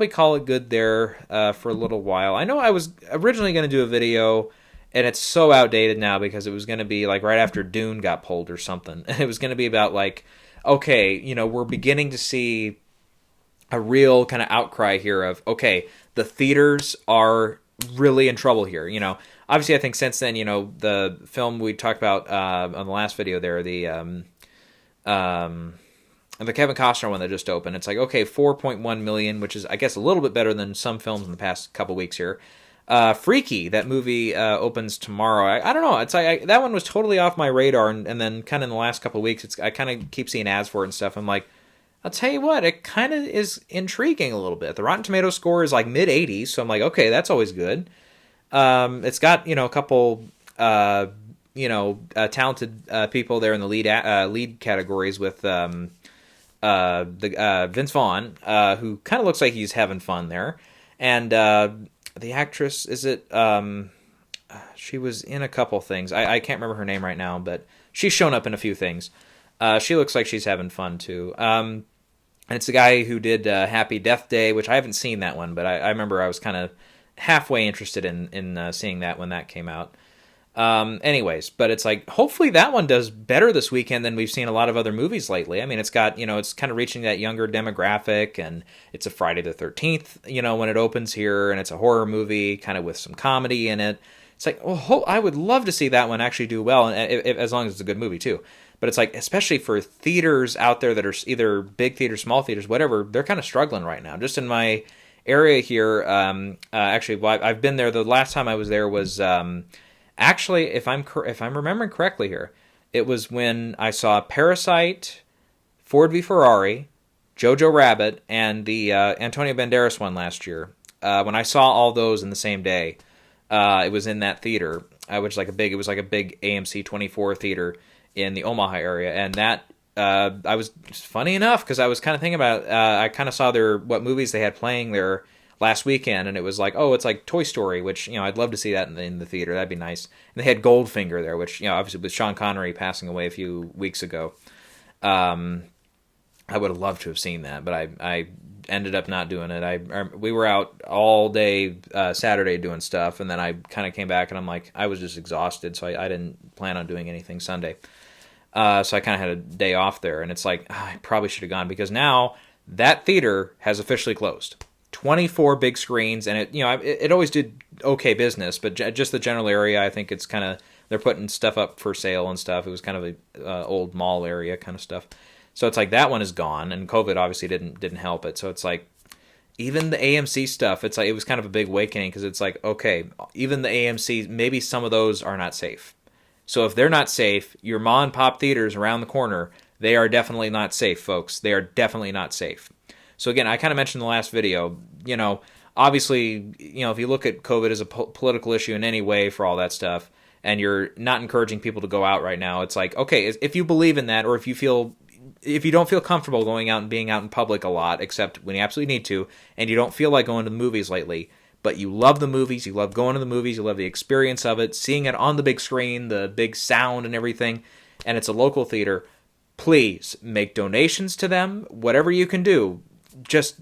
call it good there for a little while. I know I was originally going to do a video, and it's so outdated now because it was going to be like right after Dune got pulled or something. It was going to be about like, okay, we're beginning to see a real kind of outcry here of, okay, the theaters are really in trouble here. Obviously I think since then, the film we talked about on the last video there, the Kevin Costner one that just opened, it's like, okay, 4.1 million, which is, I guess, a little bit better than some films in the past couple weeks here. Freaky, that movie opens tomorrow. I don't know. It's like that one was totally off my radar, and then kind of in the last couple of weeks, I kind of keep seeing ads for it and stuff. I'm like, I'll tell you what, it kind of is intriguing a little bit. The Rotten Tomatoes score is like mid-80s, so I'm like, okay, that's always good. It's got a couple talented people there in the lead categories with the Vince Vaughn, who kind of looks like he's having fun there, and the actress, is it? She was in a couple things. I can't remember her name right now, but she's shown up in a few things. She looks like she's having fun too. And it's the guy who did Happy Death Day, which I haven't seen that one, but I remember I was kind of halfway interested in seeing that when that came out. Anyways, but it's like, hopefully that one does better this weekend than we've seen a lot of other movies lately. I mean, it's got, it's kind of reaching that younger demographic, and it's a Friday the 13th, when it opens here, and it's a horror movie kind of with some comedy in it. It's like, oh, I would love to see that one actually do well, and as long as it's a good movie too. But it's like, especially for theaters out there that are either big theaters, small theaters, whatever, they're kind of struggling right now. Just in my area here, actually, I've been there. The last time I was there was actually, if I'm remembering correctly here, it was when I saw Parasite, Ford v Ferrari, Jojo Rabbit, and the Antonio Banderas one last year. When I saw all those in the same day, it was in that theater, which it was like a big AMC 24 theater in the Omaha area, and that I was, funny enough, because I was kind of thinking about I kind of saw what movies they had playing there last weekend, and it was like, oh, it's like Toy Story, which I'd love to see that in the theater. That'd be nice. And they had Goldfinger there, which obviously with Sean Connery passing away a few weeks ago, I would have loved to have seen that, but I ended up not doing it. We were out all day Saturday doing stuff, and then I kind of came back, and I'm like, I was just exhausted, so I didn't plan on doing anything Sunday. So I kind of had a day off there, and it's like, I probably should have gone, because now that theater has officially closed. 24 big screens, and it always did okay business, but just the general area, I think it's kind of, they're putting stuff up for sale and stuff. It was kind of a old mall area kind of stuff. So it's like that one is gone, and COVID obviously didn't help it. So it's like even the AMC stuff, it's like it was kind of a big awakening, because it's like, okay, even the AMC, maybe some of those are not safe. So if they're not safe, your mom and pop theaters around the corner, they are definitely not safe, folks. They are definitely not safe. So again, I kind of mentioned in the last video, obviously, if you look at COVID as a political issue in any way for all that stuff, and you're not encouraging people to go out right now, it's like, okay, if you believe in that, or if you don't feel comfortable going out and being out in public a lot, except when you absolutely need to, and you don't feel like going to the movies lately, but you love the movies, you love going to the movies, you love the experience of it, seeing it on the big screen, the big sound and everything, and it's a local theater, please make donations to them, whatever you can do. Just,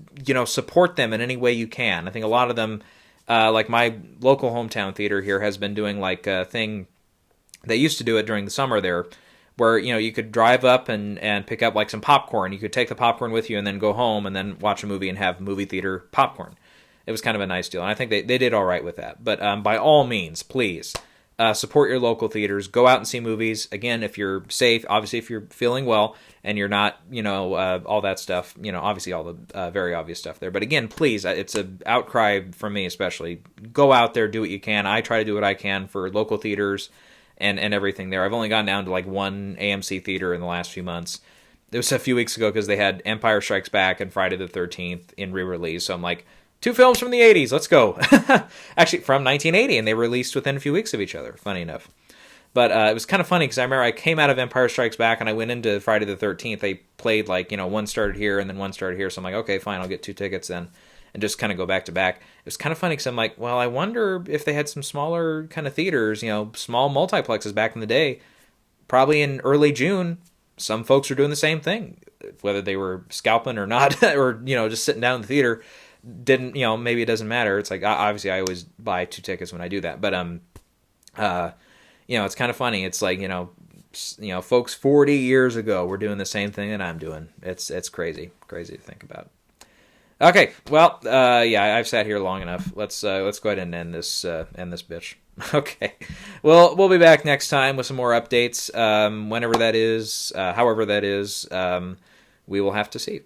support them in any way you can. I think a lot of them, like my local hometown theater here has been doing like a thing, they used to do it during the summer there, where, you could drive up and pick up like some popcorn. You could take the popcorn with you and then go home and then watch a movie and have movie theater popcorn. It was kind of a nice deal, and I think they did all right with that. But by all means, please, support your local theaters. Go out and see movies. Again, if you're safe, obviously if you're feeling well and you're not, all that stuff, obviously all the very obvious stuff there. But again, please, it's an outcry from me especially. Go out there, do what you can. I try to do what I can for local theaters and everything there. I've only gone down to like one AMC theater in the last few months. It was a few weeks ago because they had Empire Strikes Back and Friday the 13th in re-release. So I'm like, 2 films from the 80s, let's go. Actually, from 1980, and they released within a few weeks of each other, funny enough. But it was kind of funny, because I remember I came out of Empire Strikes Back, and I went into Friday the 13th. They played, like, one started here, and then one started here, so I'm like, okay, fine, I'll get 2 tickets then, and just kind of go back to back. It was kind of funny, because I'm like, well, I wonder if they had some smaller kind of theaters, small multiplexes back in the day. Probably in early June, some folks were doing the same thing, whether they were scalping or not, or, just sitting down in the theater. Didn't, maybe it doesn't matter. It's like, obviously I always buy 2 tickets when I do that, but it's kind of funny. It's like, folks 40 years ago were doing the same thing that I'm doing. It's crazy to think about. Okay, well, I've sat here long enough. Let's go ahead and end this bitch. Okay, well, we'll be back next time with some more updates. Whenever that is, however that is, we will have to see.